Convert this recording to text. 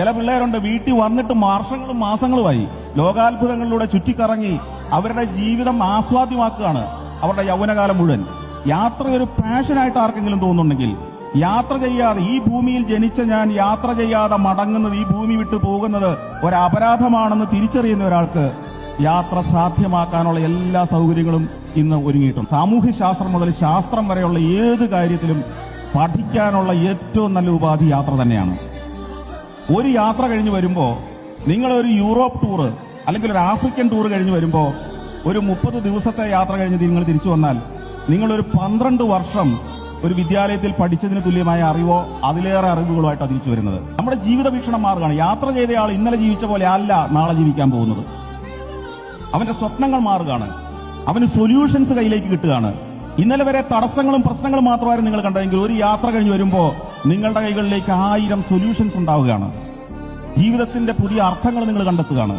ചില പിള്ളേരുണ്ട് വീട്ടിൽ വന്നിട്ട് വർഷങ്ങളും മാസങ്ങളുമായി ലോകാത്ഭുതങ്ങളിലൂടെ ചുറ്റിക്കറങ്ങി അവരുടെ ജീവിതം ആസ്വാദ്യമാക്കുകയാണ് അവരുടെ യൗവനകാലം മുഴുവൻ. യാത്ര ഒരു പാഷനായിട്ട് ആർക്കെങ്കിലും തോന്നുന്നുണ്ടെങ്കിൽ, യാത്ര ചെയ്യാതെ ഈ ഭൂമിയിൽ ജനിച്ച ഞാൻ യാത്ര ചെയ്യാതെ മടങ്ങുന്നത്, ഈ ഭൂമി വിട്ടു പോകുന്നത് ഒരപരാധമാണെന്ന് തിരിച്ചറിയുന്ന ഒരാൾക്ക് യാത്ര സാധ്യമാക്കാനുള്ള എല്ലാ സൗകര്യങ്ങളും ഇന്ന് ഒരുങ്ങിയിട്ടുണ്ട്. സാമൂഹ്യ ശാസ്ത്രം മുതൽ ശാസ്ത്രം വരെയുള്ള ഏത് കാര്യത്തിലും പഠിക്കാനുള്ള ഏറ്റവും നല്ല ഉപാധി യാത്ര തന്നെയാണ്. ഒരു യാത്ര കഴിഞ്ഞ് വരുമ്പോൾ, നിങ്ങളൊരു യൂറോപ്പ് ടൂറ് അല്ലെങ്കിൽ ഒരു ആഫ്രിക്കൻ ടൂർ കഴിഞ്ഞ് വരുമ്പോൾ, ഒരു 30 ദിവസത്തെ യാത്ര കഴിഞ്ഞ് നിങ്ങൾ തിരിച്ചു വന്നാൽ നിങ്ങളൊരു 12 വർഷം ഒരു വിദ്യാലയത്തിൽ പഠിച്ചതിന് തുല്യമായ അറിവോ അതിലേറെ അറിവുകളുമായിട്ടാണ് തിരിച്ചു വരുന്നത്. നമ്മുടെ ജീവിത വീക്ഷണം മാറുകയാണ്. യാത്ര ചെയ്തയാൾ ഇന്നലെ ജീവിച്ച പോലെ അല്ല നാളെ ജീവിക്കാൻ പോകുന്നത്. അവന്റെ സ്വപ്നങ്ങൾ മാറുകയാണ്. അവന് സൊല്യൂഷൻസ് കയ്യിലേക്ക് കിട്ടുകയാണ്. ഇന്നലെ വരെ തടസ്സങ്ങളും പ്രശ്നങ്ങളും മാത്രമായിരുന്നു നിങ്ങൾ കണ്ടതെങ്കിൽ ഒരു യാത്ര കഴിഞ്ഞ് വരുമ്പോൾ നിങ്ങളുടെ കൈകളിലേക്ക് 1000 സൊല്യൂഷൻസ് ഉണ്ടാവുകയാണ്. ജീവിതത്തിന്റെ പുതിയ അർത്ഥങ്ങൾ നിങ്ങൾ കണ്ടെത്തുകയാണ്.